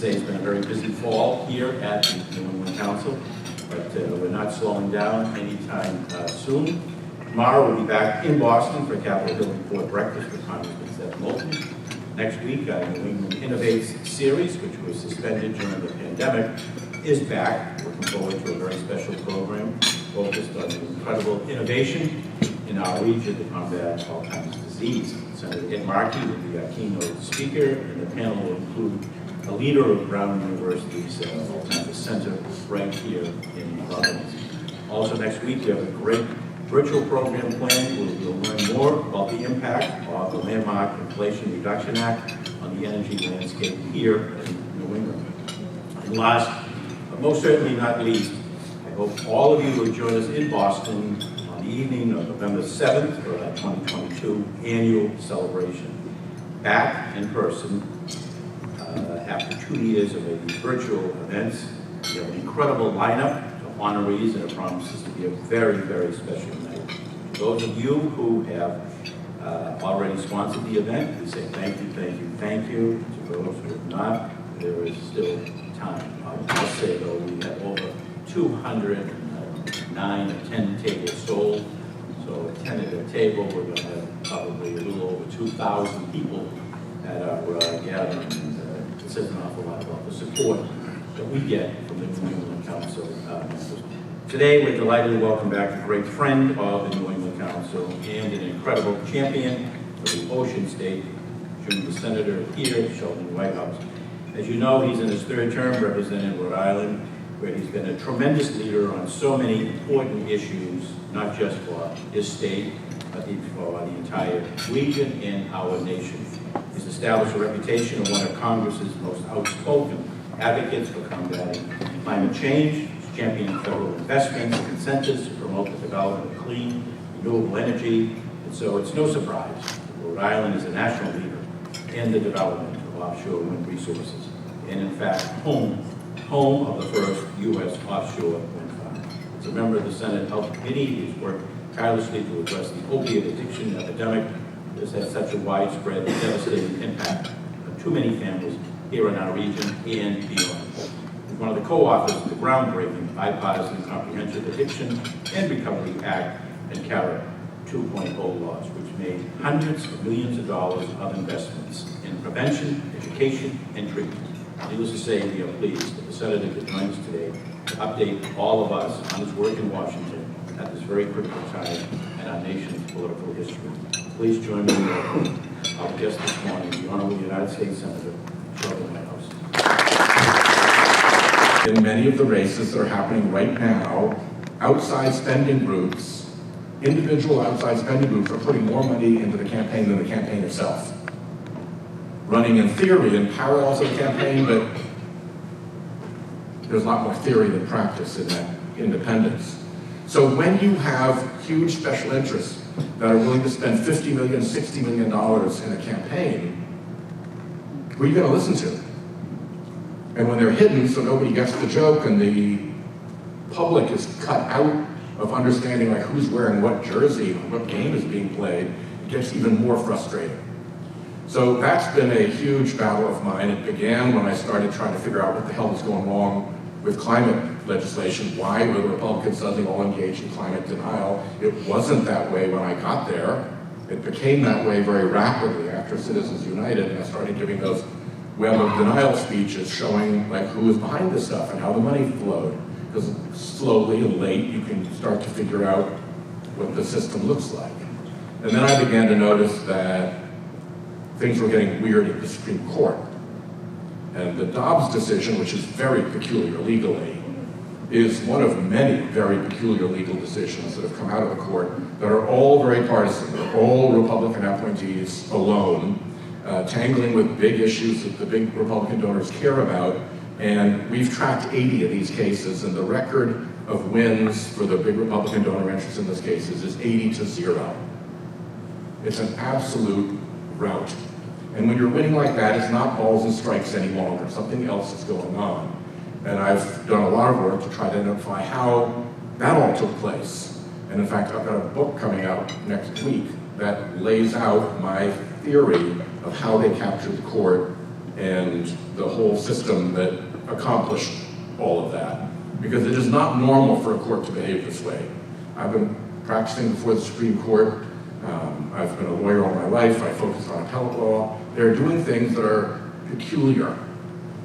say it's been a very busy fall here at the New England Council, but we're not slowing down anytime soon. Tomorrow we'll be back in Boston for Capitol Hill Report breakfast with Congressman Seth Moulton. Next week, our New England Innovates series, which was suspended during the pandemic, is back. Looking forward to a very special program focused on the incredible innovation in our region to combat Alzheimer's disease. Senator Ed Markey will be our keynote speaker, and the panel will include a leader of Brown University's Alzheimer's Center right here in Providence. Also next week, we have a great virtual program planned where we'll learn more about the impact of the landmark Inflation Reduction Act on the energy landscape here in New England. And last, but most certainly not least, I hope all of you will join us in Boston on the evening of November 7th for our 2022 annual celebration. Back in person after 2 years of these virtual events. We have an incredible lineup of honorees, and it promises to be a very, very special night. Those of you who have already sponsored the event, we say thank you, thank you, thank you. To those who have not, there is still time. I'll say though, we have over 209 attended tables sold. So a tentative table, we're going to have probably a little over 2,000 people at our gathering. And it says an awful lot about the support that we get from the New England Council members. Today, we're delighted to welcome back a great friend of the New England Council and an incredible champion for the Ocean State, Junior Senator here, Sheldon Whitehouse. As you know, he's in his third term representing Rhode Island, where he's been a tremendous leader on so many important issues, not just for his state, but for the entire region and our nation. He's established a reputation of one of Congress's most outspoken advocates for combating climate change. He's championed federal investments and incentives to promote the development of clean, renewable energy. And so it's no surprise that Rhode Island is a national leader in the development of offshore wind resources. And in fact, home of the first U.S. offshore wind farm. As a member of the Senate Health Committee, he's worked tirelessly to address the opiate addiction epidemic. This has such a widespread and devastating impact on too many families here in our region and beyond. He's one of the co-authors of the groundbreaking bipartisan Comprehensive Addiction and Recovery Act and CARA 2.0 laws, which made hundreds of millions of dollars of investments in prevention, education, and treatment. Needless to say, we are pleased that the Senator could join us today to update all of us on his work in Washington at this very critical time in our nation's political history. Please join me in welcoming our guest this morning, the Honorable United States Senator, Sheldon Whitehouse. In many of the races that are happening right now, outside spending groups, individual outside spending groups are putting more money into the campaign than the campaign itself. Running in theory in parallel to the campaign, but there's a lot more theory than practice in that independence. So when you have huge special interests that are willing to spend $50 million, $60 million in a campaign, who are you going to listen to? And when they're hidden so nobody gets the joke and the public is cut out of understanding like who's wearing what jersey and what game is being played, it gets even more frustrating. So that's been a huge battle of mine. It began when I started trying to figure out what the hell was going wrong with climate legislation. Why were the Republicans suddenly all engaged in climate denial? It wasn't that way when I got there. It became that way very rapidly after Citizens United, and I started giving those web of denial speeches showing like who was behind this stuff and how the money flowed. Because slowly and late you can start to figure out what the system looks like. And then I began to notice that things were getting weird at the Supreme Court. And the Dobbs decision, which is very peculiar legally, is one of many very peculiar legal decisions that have come out of the court that are all very partisan. They're all Republican appointees alone, tangling with big issues that the big Republican donors care about. And we've tracked 80 of these cases, and the record of wins for the big Republican donor interests in those cases is 80-0. It's an absolute rout. And when you're winning like that, it's not balls and strikes any longer. Something else is going on. And I've done a lot of work to try to identify how that all took place. And in fact, I've got a book coming out next week that lays out my theory of how they captured the court and the whole system that accomplished all of that. Because it is not normal for a court to behave this way. I've been practicing before the Supreme Court. I've been a lawyer all my life. I focus on appellate law. They're doing things that are peculiar.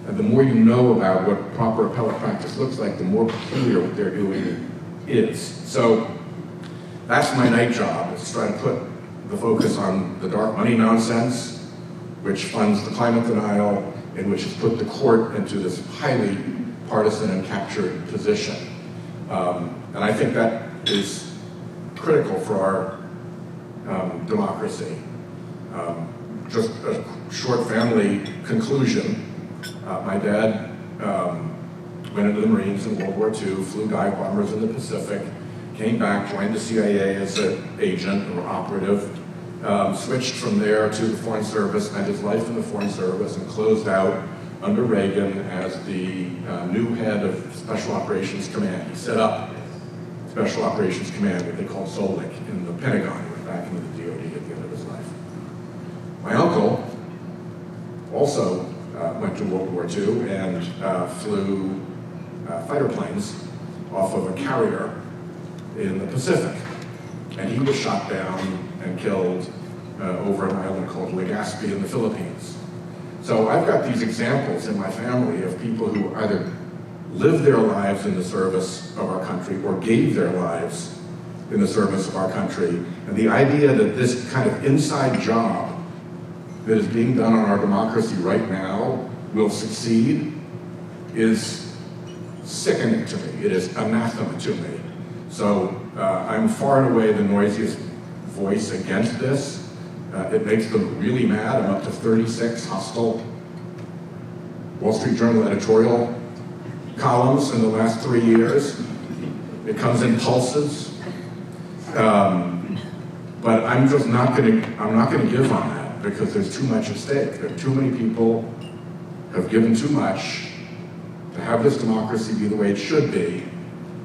And the more you know about what proper appellate practice looks like, the more peculiar what they're doing is. So that's my night job, is to try to put the focus on the dark money nonsense, which funds the climate denial, and which has put the court into this highly partisan and captured position. And I think that is critical for our democracy. Just a short family conclusion. My dad went into the Marines in World War II, flew dive bombers in the Pacific, came back, joined the CIA as an agent or operative, switched from there to the Foreign Service, spent his life in the Foreign Service, and closed out under Reagan as the new head of Special Operations Command. He set up Special Operations Command, what they called SOLIC, in the Pentagon. He went back into the DoD at the end of his life. My uncle also went to World War II and flew fighter planes off of a carrier in the Pacific. And he was shot down and killed over an island called Legazpi in the Philippines. So I've got these examples in my family of people who either lived their lives in the service of our country or gave their lives in the service of our country. And the idea that this kind of inside job that is being done on our democracy right now will succeed is sickening to me. It is anathema to me. So I'm far and away the noisiest voice against this. It makes them really mad. I'm up to 36 hostile Wall Street Journal editorial columns in the last 3 years. It comes in pulses. But I'm just not going to give on that because there's too much at stake. There are too many people have given too much to have this democracy be the way it should be,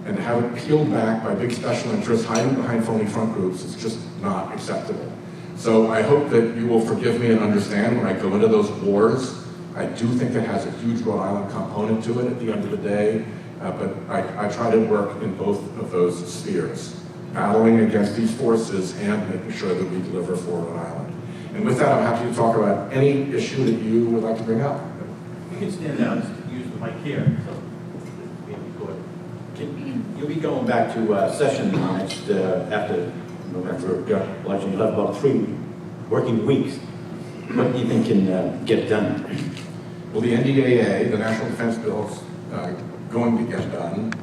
and to have it peeled back by big special interests hiding behind phony front groups is just not acceptable. So I hope that you will forgive me and understand when I go into those wars. I do think it has a huge Rhode Island component to it at the end of the day, but I try to work in both of those spheres, battling against these forces and making sure that we deliver for Rhode Island. And with that, I'm happy to talk about any issue that you would like to bring up. You can stand down and use the mic here. So you'll be going back to session next after November election. You'll have about 3 working weeks. What do you think can get done? Well, the NDAA, the National Defense Bill, is going to get done.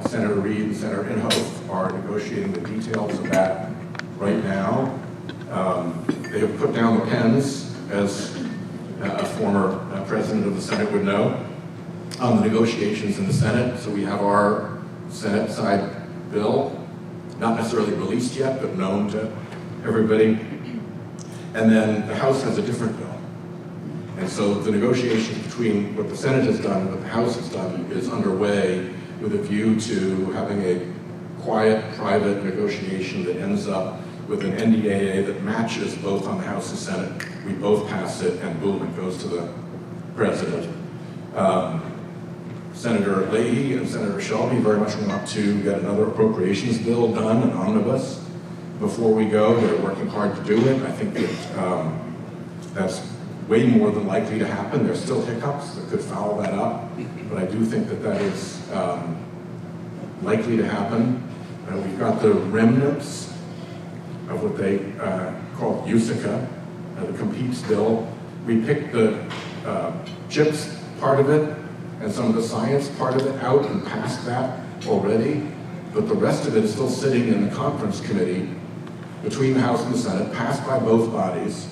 Senator Reid and Senator Inhofe are negotiating the details of that right now. They have put down the pens, as a former president of the Senate would know, on the negotiations in the Senate. So we have our Senate side bill, not necessarily released yet, but known to everybody. And then the House has a different bill. And so the negotiations between what the Senate has done and what the House has done is underway with a view to having a quiet, private negotiation that ends up with an NDAA that matches both on the House and Senate. We both pass it, and boom, it goes to the president. Senator Leahy and Senator Shelby very much want to get another appropriations bill done, an omnibus, before we go. They're working hard to do it. I think that that's way more than likely to happen. There's still hiccups that could foul that up, but I do think that that is likely to happen. We've got the remnants of what they call USICA, the Competes bill. We picked the CHIPS part of it and some of the science part of it out and passed that already, but the rest of it is still sitting in the conference committee between the House and the Senate, passed by both bodies,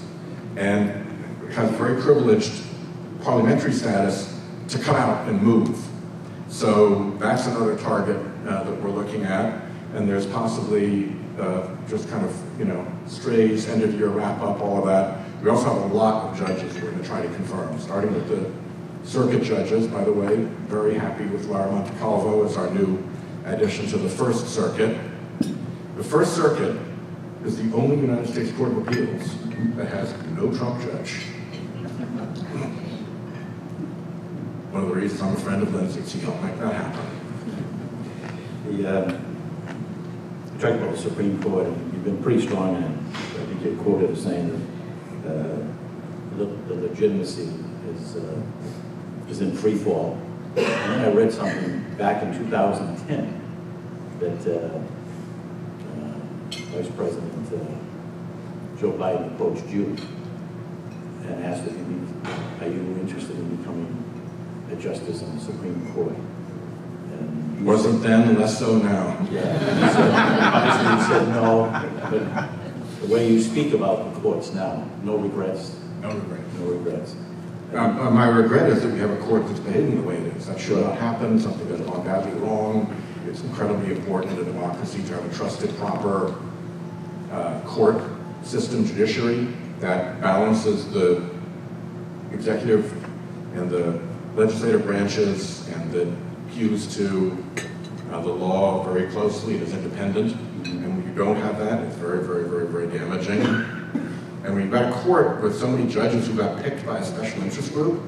and has very privileged parliamentary status to come out and move. So that's another target that we're looking at, and there's possibly just kind of, strays, end of year wrap up, all of that. We also have a lot of judges we're going to try to confirm, starting with the circuit judges. By the way, very happy with Lara Montecalvo as our new addition to the First Circuit. The First Circuit is the only United States Court of Appeals that has no Trump judge. One of the reasons I'm a friend of Lindsay's, she helped make that happen. You talked about the Supreme Court, and you've been pretty strong in it. I think you're quoted as saying that the legitimacy is in free fall. And then I read something back in 2010 that Vice President Joe Biden approached you and asked if are you interested in becoming a justice on the Supreme Court? And you Wasn't then, less so now. Yeah, and obviously you said no, but the way you speak about the courts now, no regrets. No regret. No regrets. My regret is that we have a court that's behaving the way it is. That should not happen. Something has gone badly wrong. It's incredibly important in a democracy to have a trusted, proper court system, judiciary, that balances the executive and the legislative branches and that hews to the law very closely and is independent. And when you don't have that, it's very, very, very, very damaging. And when you've got a court with so many judges who got picked by a special interest group,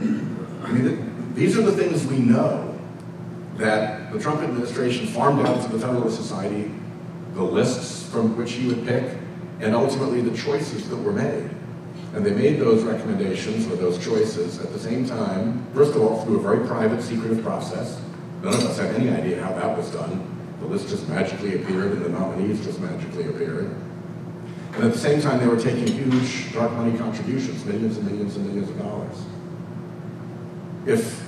I mean, these are the things we know that the Trump administration farmed out to the Federalist Society, the lists from which he would pick, and ultimately the choices that were made. And they made those recommendations or those choices at the same time, first of all, through a very private, secretive process. None of us have any idea how that was done. The list just magically appeared and the nominees just magically appeared. And at the same time, they were taking huge dark money contributions, millions and millions and millions of dollars. If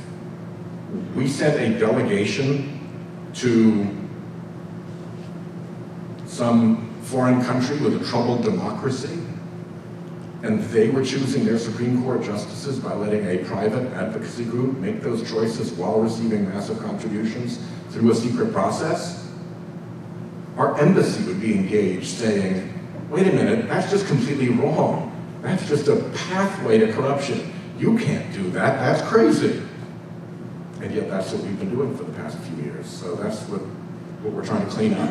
we sent a delegation to some foreign country with a troubled democracy, and they were choosing their Supreme Court justices by letting a private advocacy group make those choices while receiving massive contributions through a secret process, our embassy would be engaged saying, wait a minute, that's just completely wrong. That's just a pathway to corruption. You can't do that, that's crazy. And yet that's what we've been doing for the past few years. So that's what we're trying to clean up.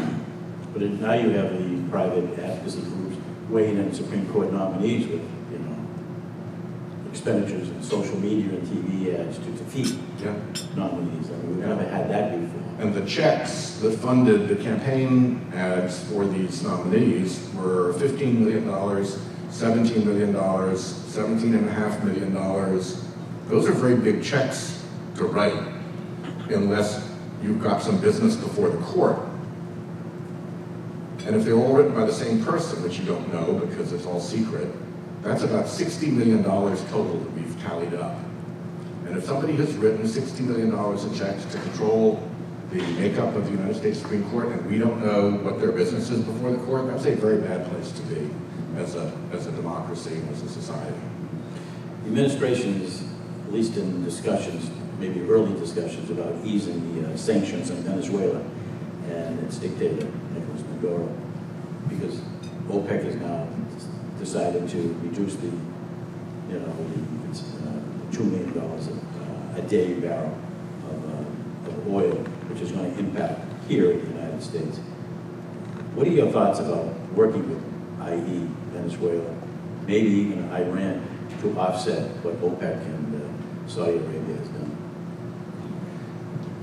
But now you have the private advocacy groups weighing in Supreme Court nominees with, expenditures in social media and TV ads to defeat nominees. I mean, we've never had that before. And the checks that funded the campaign ads for these nominees were $15 million, $17 million, $17.5 million. Those are very big checks to write, unless you've got some business before the court. And if they're all written by the same person, which you don't know because it's all secret, that's about $60 million total that we've tallied up. And if somebody has written $60 million in checks to control the makeup of the United States Supreme Court and we don't know what their business is before the court, that's a very bad place to be as a democracy and as a society. The administration is, at least in discussions, maybe early discussions, about easing the sanctions on Venezuela and its dictator, Nicolas Maduro, because OPEC has now decided to reduce the, it's $2 million a day barrel of oil, which is going to impact here in the United States. What are your thoughts about working with, i.e. Venezuela, maybe even Iran, to offset what OPEC and Saudi Arabia has done?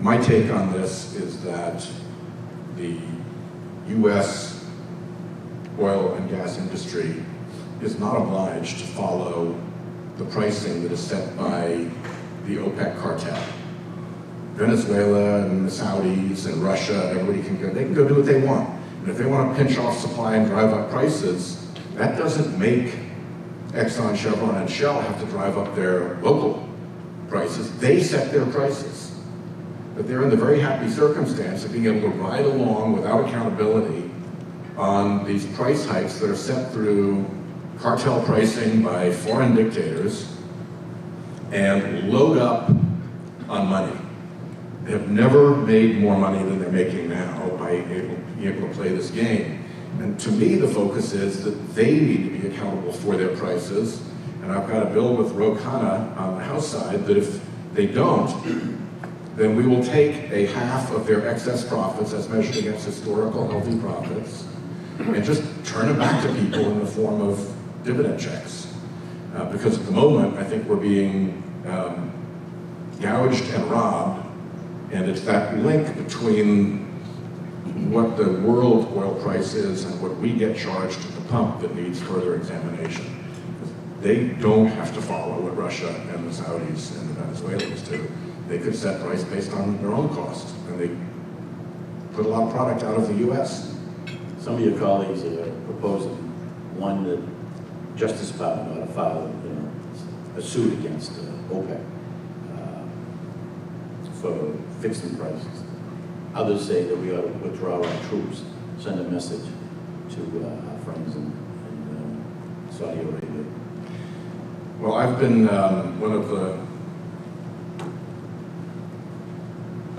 My take on this is that the U.S. oil and gas industry is not obliged to follow the pricing that is set by the OPEC cartel. Venezuela and the Saudis and Russia, everybody can go, they can go do what they want. And if they want to pinch off supply and drive up prices, that doesn't make Exxon, Chevron, and Shell have to drive up their local prices. They set their prices. But they're in the very happy circumstance of being able to ride along without accountability on these price hikes that are set through cartel pricing by foreign dictators and load up on money. They have never made more money than they're making now by being able to play this game. And to me, the focus is that they need to be accountable for their prices. And I've got a bill with Ro Khanna on the House side that if they don't, then we will take a half of their excess profits as measured against historical healthy profits and just turn it back to people in the form of dividend checks. Because at the moment, I think we're being gouged and robbed, and it's that link between what the world oil price is and what we get charged at the pump that needs further examination. They don't have to follow what Russia and the Saudis and the Venezuelans do. They could set price based on their own costs, and they put a lot of product out of the U.S. Some of your colleagues are proposing one that Justice Department ought to file, a suit against OPEC for fixing prices. Others say that we ought to withdraw our troops, send a message to our friends in Saudi Arabia. Well, I've been one of the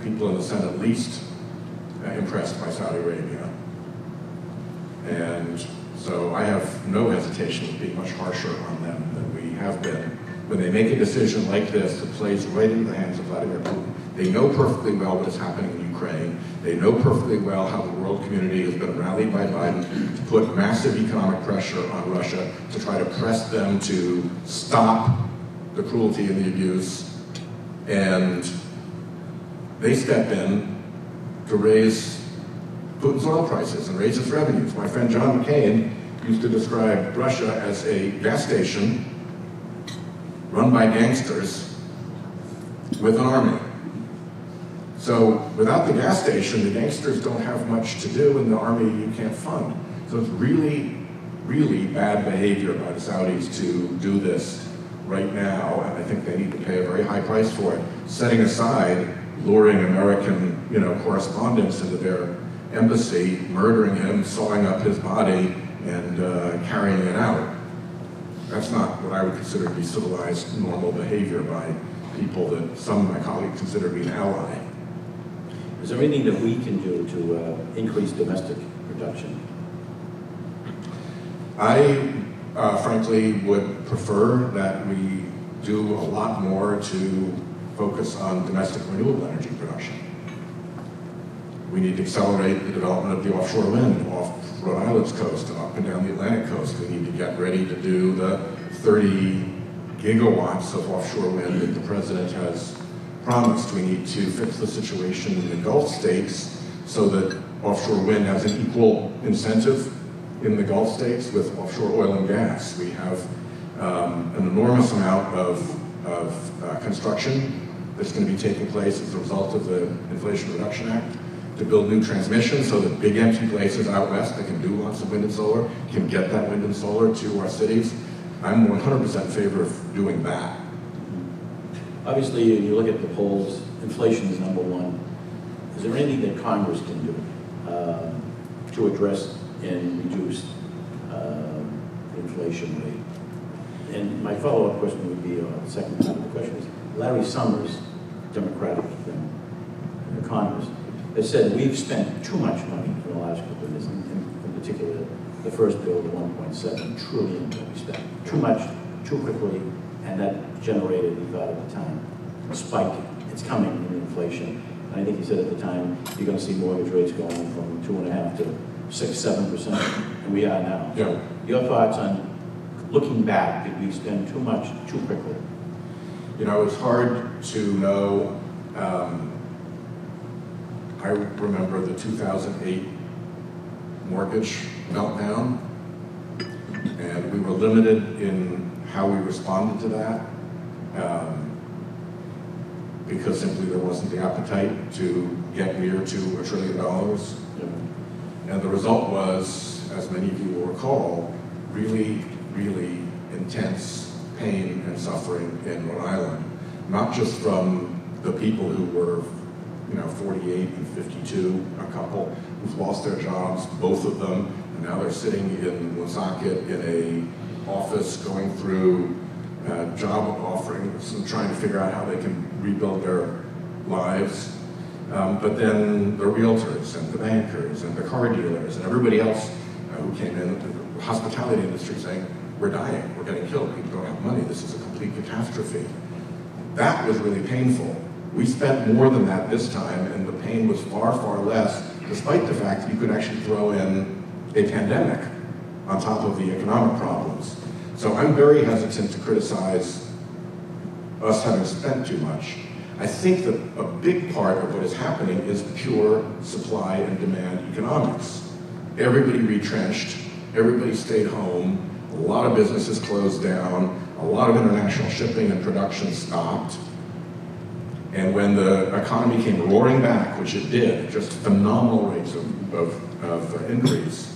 people in the Senate least impressed by Saudi Arabia. And so I have no hesitation of being much harsher on them than we have been. When they make a decision like this that plays right into the hands of Vladimir Putin, they know perfectly well what is happening in Ukraine. They know perfectly well how the world community has been rallied by Biden to put massive economic pressure on Russia to try to press them to stop the cruelty and the abuse. And they step in to raise Putin's oil prices and raise its revenues. My friend John McCain used to describe Russia as a gas station run by gangsters with an army. So without the gas station, the gangsters don't have much to do, and the army you can't fund. So it's really, really bad behavior by the Saudis to do this right now, and I think they need to pay a very high price for it, setting aside luring American, correspondents into their embassy, murdering him, sawing up his body, and carrying it out. That's not what I would consider to be civilized, normal behavior by people that some of my colleagues consider to be an ally. Is there anything that we can do to increase domestic production? I, frankly, would prefer that we do a lot more to focus on domestic renewable energy production. We need to accelerate the development of the offshore wind off Rhode Island's coast and up and down the Atlantic coast. We need to get ready to do the 30 gigawatts of offshore wind that the president has promised. We need to fix the situation in the Gulf states so that offshore wind has an equal incentive in the Gulf states with offshore oil and gas. We have an enormous amount of construction that's going to be taking place as a result of the Inflation Reduction Act to build new transmission so that big empty places out west that can do lots of wind and solar can get that wind and solar to our cities. I'm 100% in favor of doing that. Obviously, you look at the polls, inflation is number one. Is there anything that Congress can do to address and reduce the inflation rate? And my follow-up question would be, the second part of the question is, Larry Summers, Democratic economist, has said we've spent too much money in the last couple of years, in particular the first bill, the $1.7 trillion that we spent. Too much, too quickly, and that generated, we thought at the time, a spike. It's coming in inflation. And I think he said at the time, you're going to see mortgage rates going from 2.5% to 6-7%, and we are now. Yeah. Your thoughts on looking back, did we spend too much, too quickly? It's hard to know. I remember the 2008 mortgage meltdown, and we were limited in how we responded to that because simply there wasn't the appetite to get near to $1 trillion. And the result was, as many of you will recall, really, really intense pain and suffering in Rhode Island, not just from the people who were 48 and 52, a couple who've lost their jobs, both of them, and now they're sitting in Woonsocket in a office going through job offerings and trying to figure out how they can rebuild their lives. But then the realtors and the bankers and the car dealers and everybody else who came in, the hospitality industry saying, we're dying, we're getting killed, people don't have money, this is a complete catastrophe. That was really painful. We spent more than that this time, and the pain was far, far less, despite the fact that you could actually throw in a pandemic on top of the economic problems. So I'm very hesitant to criticize us having spent too much. I think that a big part of what is happening is pure supply and demand economics. Everybody retrenched, everybody stayed home, a lot of businesses closed down, a lot of international shipping and production stopped. And when the economy came roaring back, which it did, just phenomenal rates of increase,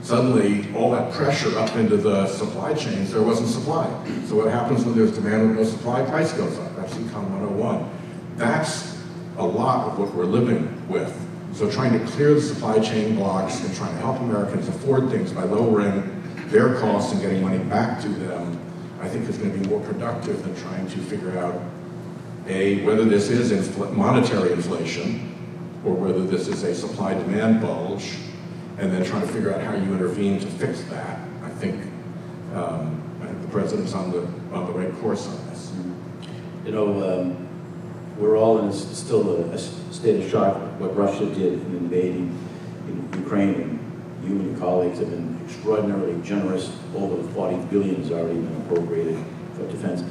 suddenly all that pressure up into the supply chains, there wasn't supply. So what happens when there's demand with no supply? Price goes up. That's Econ 101. That's a lot of what we're living with. So trying to clear the supply chain blocks and trying to help Americans afford things by lowering their costs and getting money back to them, I think is going to be more productive than trying to figure out, A, whether this is monetary inflation or whether this is a supply-demand bulge, and then trying to figure out how you intervene to fix that. I think the president's on the right course on this. You know, we're all in still a state of shock at what Russia did in invading Ukraine, and you and your colleagues have been extraordinarily generous. Over 40 billion has already been appropriated for defense.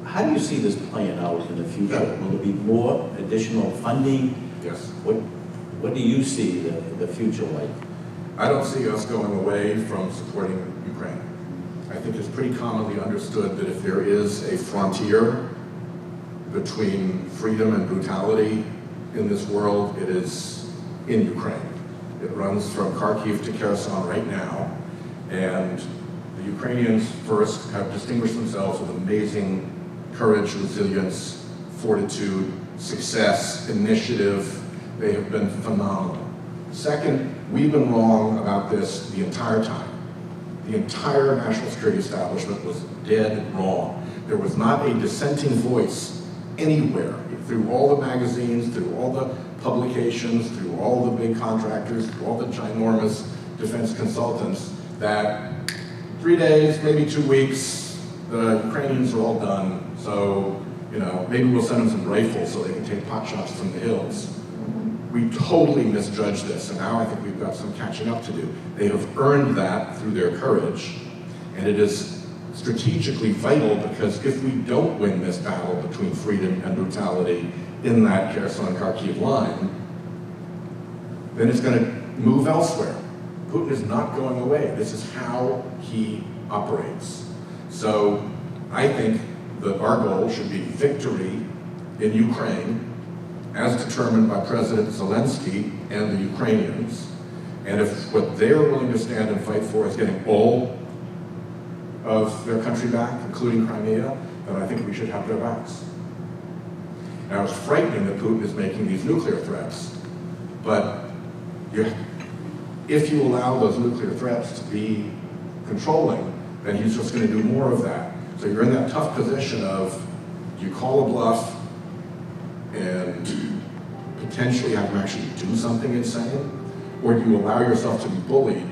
How do you see this playing out in the future? Will there be more additional funding? Yes. What do you see the future like? I don't see us going away from supporting Ukraine. I think it's pretty commonly understood that if there is a frontier between freedom and brutality in this world, it is in Ukraine. It runs from Kharkiv to Kherson right now, and the Ukrainians first have distinguished themselves with amazing courage, resilience, fortitude, success, initiative. They have been phenomenal. Second, we've been wrong about this the entire time. The entire national security establishment was dead wrong. There was not a dissenting voice anywhere, through all the magazines, through all the publications, through all the big contractors, through all the ginormous defense consultants, that 3 days, maybe 2 weeks, the Ukrainians are all done, so, you know, maybe we'll send them some rifles so they can take pot shots from the hills. We totally misjudged this, and now I think we've got some catching up to do. They have earned that through their courage, and it is strategically vital, because if we don't win this battle between freedom and brutality in that Kherson-Kharkiv line, then it's going to move elsewhere. Putin is not going away. This is how he operates. So I think that our goal should be victory in Ukraine, as determined by President Zelensky and the Ukrainians. And if what they're willing to stand and fight for is getting all of their country back, including Crimea, then I think we should have their backs. Now, it's frightening that Putin is making these nuclear threats, but if you allow those nuclear threats to be controlling, then he's just going to do more of that. So you're in that tough position of, do you call a bluff and potentially have him actually do something insane, or do you allow yourself to be bullied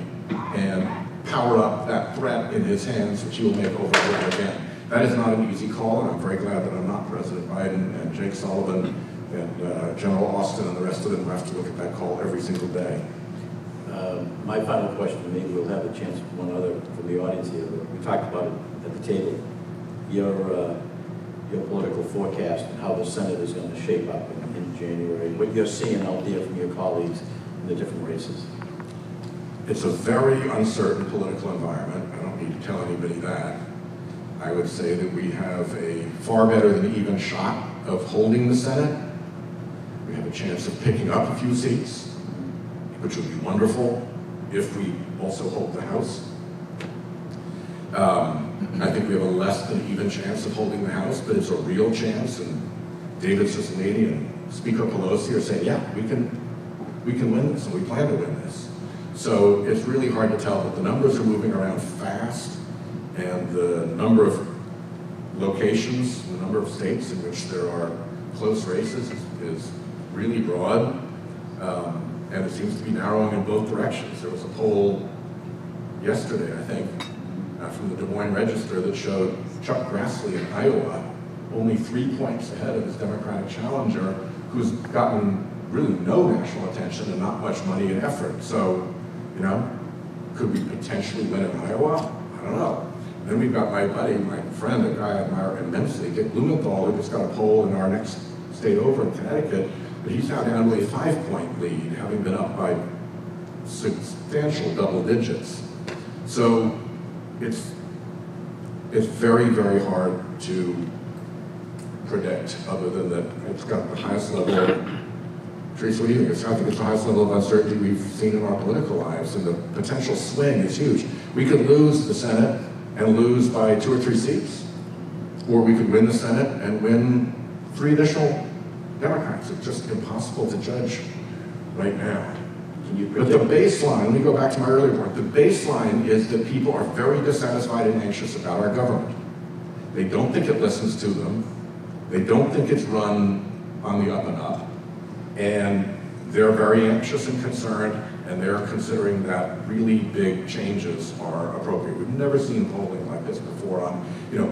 and power up that threat in his hands, which he will make over and over again? That is not an easy call, and I'm very glad that I'm not President Biden and Jake Sullivan and General Austin and the rest of them who have to look at that call every single day. My final question, maybe we'll have a chance for one other from the audience here. We talked about it at the table. Your political forecast and how the Senate is going to shape up in January. What you're seeing out there from your colleagues in the different races. It's a very uncertain political environment. I don't need to tell anybody that. I would say that we have a far better than even shot of holding the Senate. We have a chance of picking up a few seats, which would be wonderful if we also hold the House. I think we have a less than even chance of holding the House, but it's a real chance, and David Cicilline and Speaker Pelosi are saying, yeah, we can win this, and we plan to win this. So it's really hard to tell, but the numbers are moving around fast, and the number of locations, the number of states in which there are close races is really broad, and it seems to be narrowing in both directions. There was a poll yesterday, I think, from the Des Moines Register that showed Chuck Grassley in Iowa only 3 points ahead of his Democratic challenger, who's gotten really no national attention and not much money and effort. So, you know, could we potentially win in Iowa? I don't know. And then we've got my buddy, my friend, a guy I admire immensely, Dick Blumenthal, who just got a poll in our next state over in Connecticut, but he's now down to a 5-point lead, having been up by substantial double digits. So it's very, very hard to predict, other than that it's got the highest level. Teresa, what do you think? I think it's the highest level of uncertainty we've seen in our political lives, and the potential swing is huge. We could lose the Senate and lose by 2 or 3 seats, or we could win the Senate and win 3 additional Democrats. It's just impossible to judge right now. But the baseline, let me go back to my earlier point, the baseline is that people are very dissatisfied and anxious about our government. They don't think it listens to them. They don't think it's run on the up and up. And they're very anxious and concerned, and they're considering that really big changes are appropriate. We've never seen polling like this before on,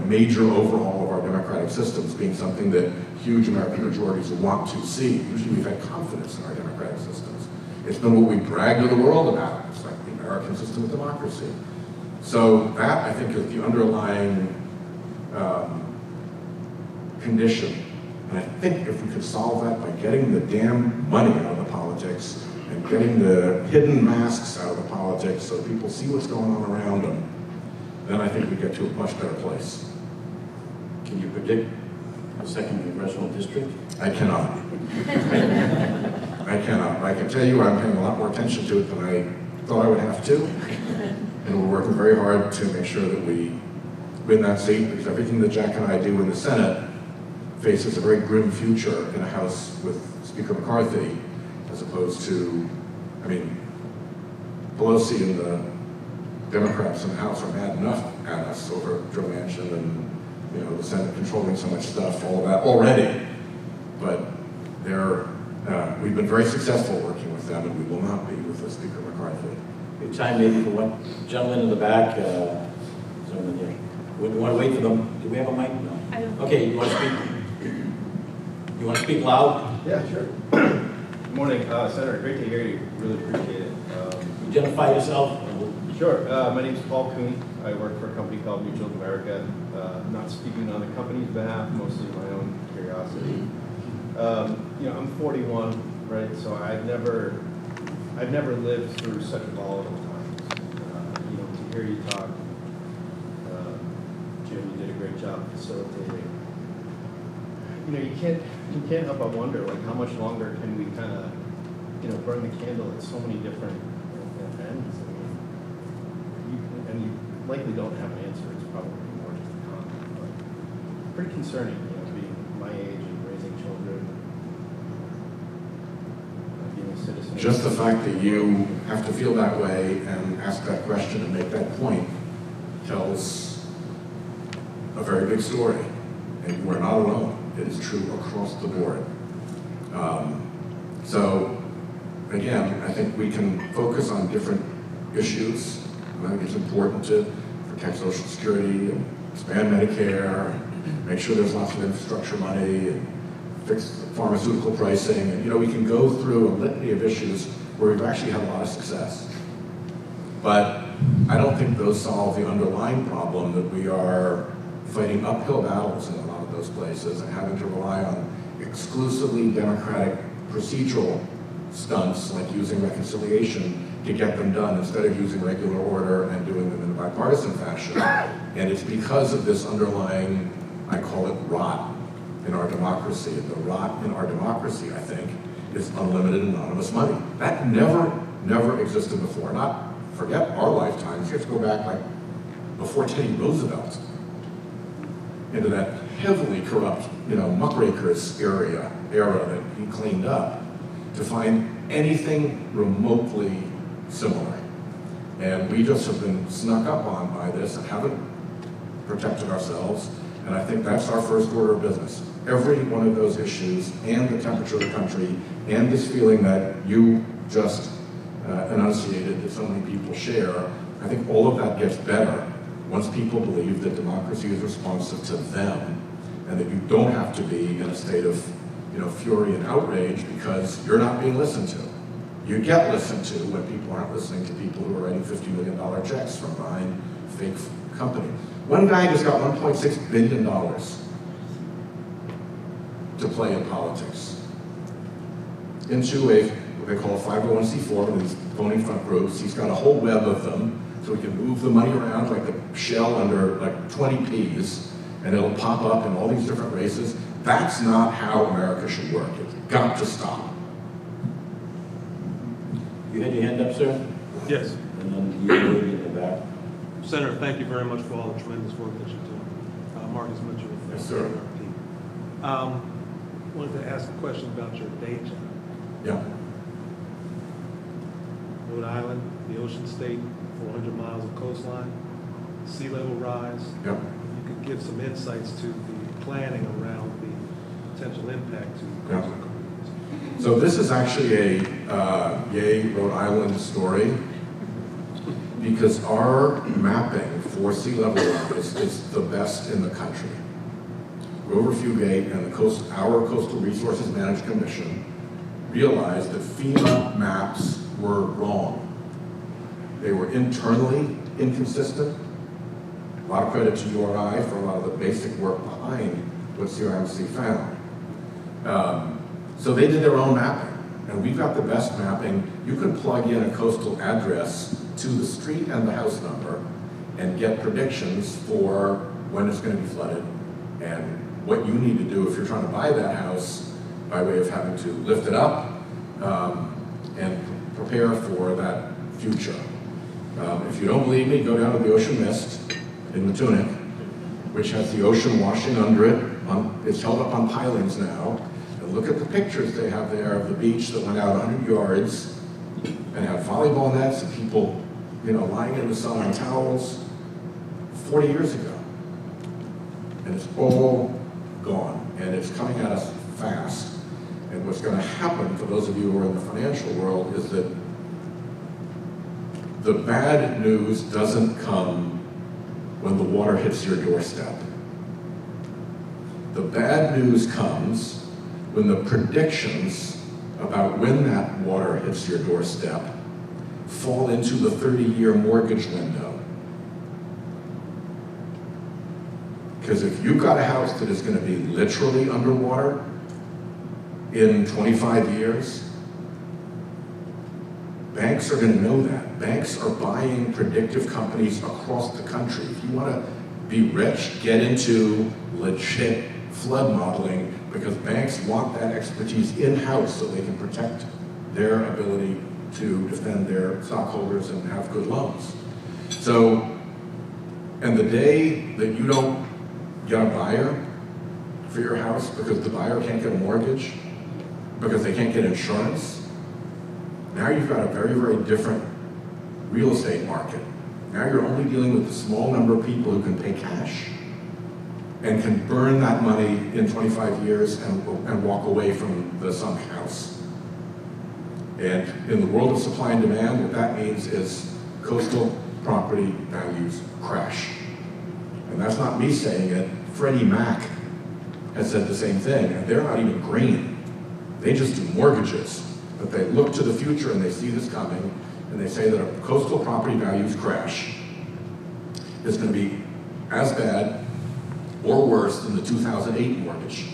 major overhaul of our democratic systems being something that huge American majorities want to see. Usually we've had confidence in our democratic systems. It's been what we brag to the world about. It's like the American system of democracy. So that, I think, is the underlying condition. And I think if we could solve that by getting the damn money out of the politics and getting the hidden masks out of the politics so people see what's going on around them, then I think we get to a much better place. Can you predict the 2nd congressional district? I cannot. I cannot. I can tell you I'm paying a lot more attention to it than I thought I would have to. And we're working very hard to make sure that we win that seat, because everything that Jack and I do in the Senate faces a very grim future in a House with Speaker McCarthy, as opposed to, Pelosi and the Democrats in the House are mad enough at us over Joe Manchin and, the Senate controlling so much stuff, all of that already. But we've been very successful working with them, and we will not be with Speaker McCarthy. Good time maybe for one gentleman in the back. Someone here. Would you want to wait for them? Do we have a mic? No. I don't. Okay, you want to speak? You want to speak loud? Yeah, sure. Good morning, Senator. Great to hear you. Really appreciate it. Identify yourself. Sure. My name is Paul Cooney. I work for a company called Mutual of America. Not speaking on the company's behalf, mostly my own curiosity. I'm 41, right? So I've never lived through such volatile times. To hear you talk, Jim, you did a great job facilitating. You can't help but wonder, like, how much longer can we kind of, burn the candle at so many different ends. And you likely don't have an answer. It's probably more just a comment, but pretty concerning, being my age and raising children, being a citizen. Just the fact that you have to feel that way and ask that question and make that point tells a very big story. And we're not alone. It is true across the board. So, again, I think we can focus on different issues. I think it's important to protect Social Security and expand Medicare, and make sure there's lots of infrastructure money, and fix pharmaceutical pricing. And, we can go through a litany of issues where we've actually had a lot of success. But I don't think those solve the underlying problem that we are fighting uphill battles in a lot of those places and having to rely on exclusively democratic procedural stunts like using reconciliation to get them done instead of using regular order and doing them in a bipartisan fashion. And it's because of this underlying, I call it rot in our democracy. And the rot in our democracy, I think, is unlimited anonymous money. That never existed before. Forget our lifetimes. You have to go back like before Teddy Roosevelt into that heavily corrupt, muckrakers era that he cleaned up to find anything remotely similar. And we just have been snuck up on by this and haven't protected ourselves. And I think that's our first order of business. Every one of those issues and the temperature of the country and this feeling that you just enunciated that so many people share, I think all of that gets better once people believe that democracy is responsive to them and that you don't have to be in a state of fury and outrage because you're not being listened to. You get listened to when people aren't listening to people who are writing $50 million checks from behind fake companies. One guy just got $1.6 billion to to play in politics into what they call a 501c4, one of these voting front groups. He's got a whole web of them, so he can move the money around like a shell under like 20 peas, and it'll pop up in all these different races. That's not how America should work. It's got to stop. You had your hand up, sir? Yes. And then the young lady in the back. Senator, thank you very much for all the tremendous work that you do. Marcus Mitchell. Yes, sir. Wanted to ask a question about your day job. Yeah. Rhode Island, the ocean state, 400 miles of coastline, sea level rise. Yep. You could give some insights to the planning around the potential impact to Yeah. coastal communities. So this is actually a yay Rhode Island story, because our mapping for sea level rise is the best in the country. Grover Fugate and our Coastal Resources Management Commission realized that FEMA maps were wrong. They were internally inconsistent. A lot of credit to URI for a lot of the basic work behind what CRMC found. So they did their own mapping, and we've got the best mapping. You can plug in a coastal address to the street and the house number and get predictions for when it's going to be flooded and what you need to do if you're trying to buy that house by way of having to lift it up and prepare for that future. If you don't believe me, go down to the Ocean Mist in Matunic, which has the ocean washing under it. It's held up on pilings now. And look at the pictures they have there of the beach that went out 100 yards and had volleyball nets and people, lying in the sun on towels 40 years ago. And it's all gone, and it's coming at us fast. And what's going to happen, for those of you who are in the financial world, is that the bad news doesn't come when the water hits your doorstep. The bad news comes when the predictions about when that water hits your doorstep fall into the 30-year mortgage window. Because if you've got a house that is going to be literally underwater in 25 years, banks are going to know that. Banks are buying predictive companies across the country. If you want to be rich, get into legit flood modeling, because banks want that expertise in-house so they can protect their ability to defend their stockholders and have good loans. So, and the day that you don't get a buyer for your house because the buyer can't get a mortgage, because they can't get insurance, now you've got a very, very different real estate market. Now you're only dealing with a small number of people who can pay cash and can burn that money in 25 years and walk away from the sunk house. And in the world of supply and demand, what that means is coastal property values crash. And that's not me saying it. Freddie Mac has said the same thing, and they're not even green. They just do mortgages. But they look to the future and they see this coming, and they say that a coastal property values crash is going to be as bad or worse than the 2008 mortgage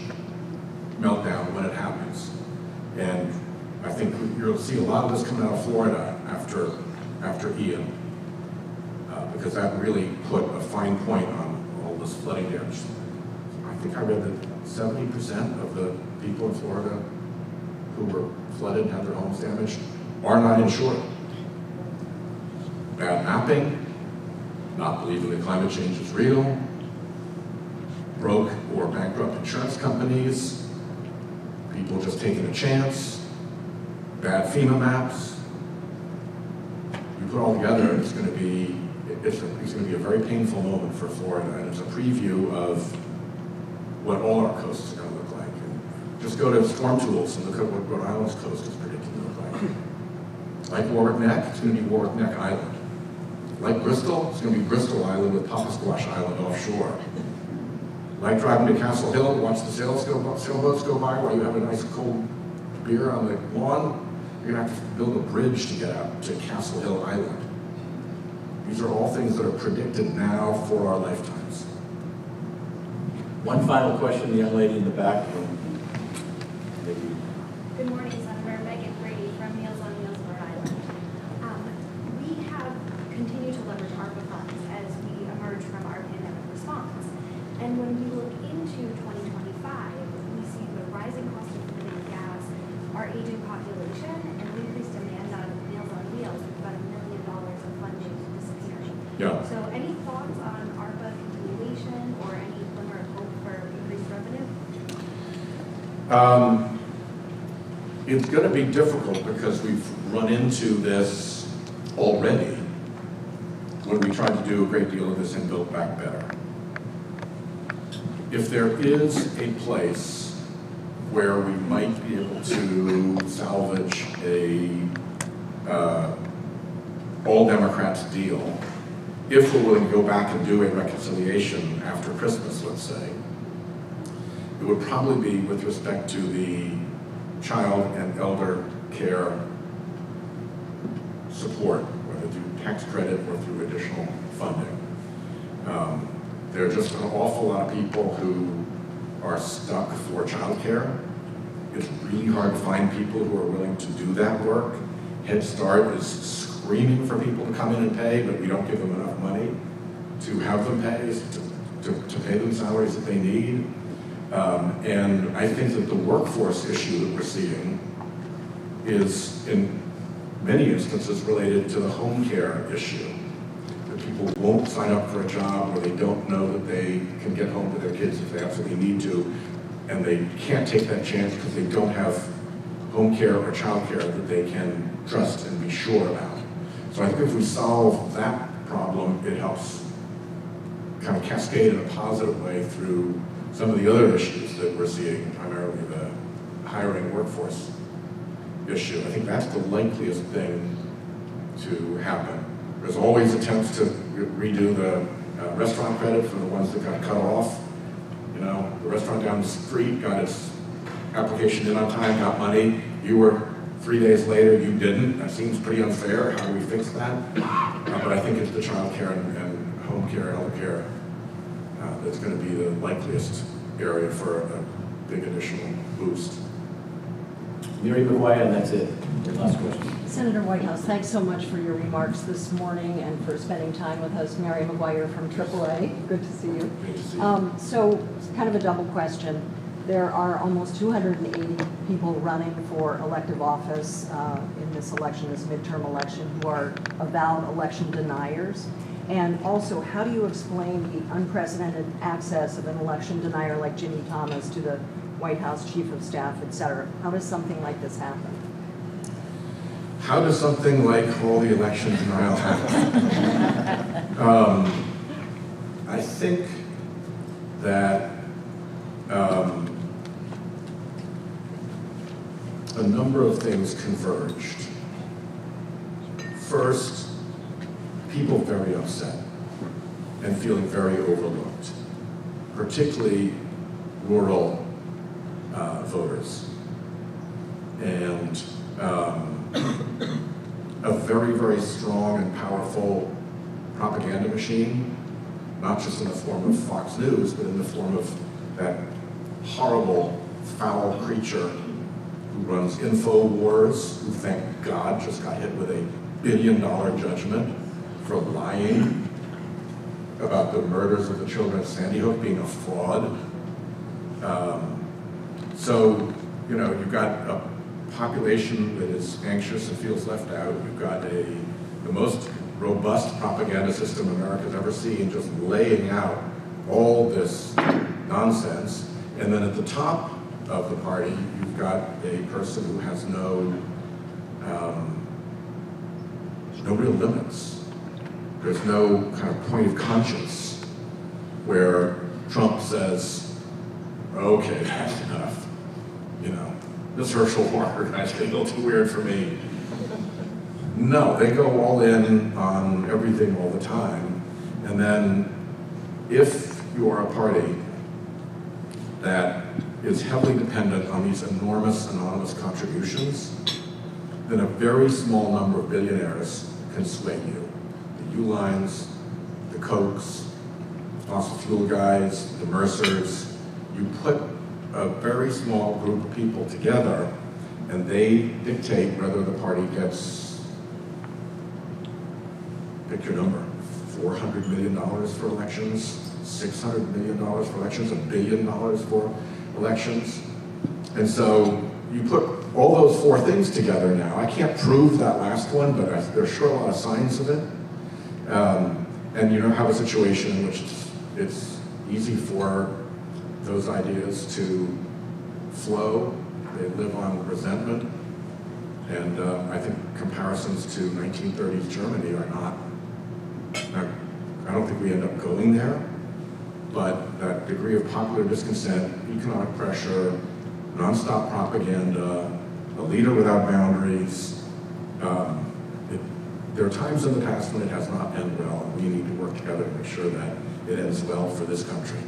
meltdown when it happens. And I think you'll see a lot of this coming out of Florida after Ian, because that really put a fine point on all this flooding damage. I think I read that 70% of the people in Florida who were flooded and had their homes damaged are not insured. Bad mapping, not believing that climate change is real, broke or bankrupt insurance companies, people just taking a chance, bad FEMA maps. You put it all together, it's going to be a very painful moment for Florida, and it's a preview of what all our coasts are going to look like. And just go to Storm Tools and look at what Rhode Island's coast is predicted to look like. Like Warwick Neck, it's going to be Warwick Neck Island. Like Bristol, it's going to be Bristol Island with Papasquash Island offshore. Like driving to Castle Hill to watch the sailboats go by while you have a nice cold beer on the lawn, you're going to have to build a bridge to get out to Castle Hill Island. These are all things that are predicted now for our lifetimes. One final question, the young lady in the back. maybe. Good morning, Senator. Megan Brady from Meals on Wheels, Rhode Island. We have continued to leverage ARPA funds as we emerge from our pandemic response. And when we look into 2025, we see the rising cost of food and gas, our aging population, and increased demand on Meals on Wheels with about $1 million of funding disappearing. Yeah. So any thoughts on ARPA continuation or any glimmer of hope for increased revenue? It's going to be difficult because we've run into this already when we tried to do a great deal of this in Build Back Better. If there is a place where we might be able to salvage a all Democrats deal, if we're willing to go back and do a reconciliation after Christmas, let's say, it would probably be with respect to the child and elder care support, whether through tax credit or through additional funding. There are just an awful lot of people who are stuck for childcare. It's really hard to find people who are willing to do that work. Head Start is screaming for people to come in and pay, but we don't give them enough money to have them pay, to pay them salaries that they need. And I think that the workforce issue that we're seeing is, in many instances, related to the home care issue. That people won't sign up for a job where they don't know that they can get home to their kids if they absolutely need to, and they can't take that chance because they don't have home care or child care that they can trust and be sure about. So I think if we solve that problem, it helps kind of cascade in a positive way through some of the other issues that we're seeing, primarily the hiring workforce issue. I think that's the likeliest thing to happen. There's always attempts to redo the restaurant credit for the ones that got cut off. You know, the restaurant down the street got its application in on time, got money. You were 3 days later, you didn't. That seems pretty unfair. How do we fix that? But I think it's the child care and home care, elder care that's going to be the likeliest area for a big additional boost. Mary McGuire, and that's it. Last question. Senator Whitehouse, thanks so much for your remarks this morning and for spending time with us. Mary McGuire from AAA, good to see you. Good to see you. So, kind of a double question. There are almost 280 people running for elective office in this election, this midterm election, who are avowed election deniers. And also, how do you explain the unprecedented access of an election denier like Ginny Thomas to the White House Chief of Staff, et cetera? How does something like this happen? How does something like all the election denial happen? I think that a number of things converged. First, people very upset and feeling very overlooked, particularly rural voters. And a very, very strong and powerful propaganda machine, not just in the form of Fox News, but in the form of that horrible, foul creature who runs InfoWars, who, thank God, just got hit with a $1 billion judgment for lying about the murders of the children at Sandy Hook being a fraud. So, you know, you've got a population that is anxious and feels left out. You've got the most robust propaganda system America's ever seen, just laying out all this nonsense. And then at the top of the party, you've got a person who has no real limits. There's no kind of point of conscience where Trump says, okay, that's enough. You know, this Herschel Walker guy's getting a little too weird for me. No, they go all in on everything all the time. And then if you are a party that is heavily dependent on these enormous anonymous contributions, then a very small number of billionaires can sway you. The Ulines, the Kochs, fossil fuel guys, the Mercers. You put a very small group of people together, and they dictate whether the party gets, pick your number, $400 million for elections, $600 million for elections, $1 billion for elections. And so you put all those four things together now. I can't prove that last one, but there's sure a lot of signs of it. And you have a situation in which it's easy for those ideas to flow. They live on resentment. And I think comparisons to 1930s Germany are not, I don't think we end up going there, but that degree of popular discontent, economic pressure, nonstop propaganda, a leader without boundaries, there are times in the past when it has not ended well, and we need to work together to make sure that it ends well for this country.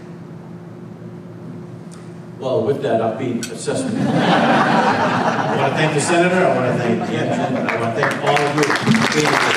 Well, with that upbeat assessment, I want to thank the senator, I want to thank Jim, and I want to thank all of you for being here.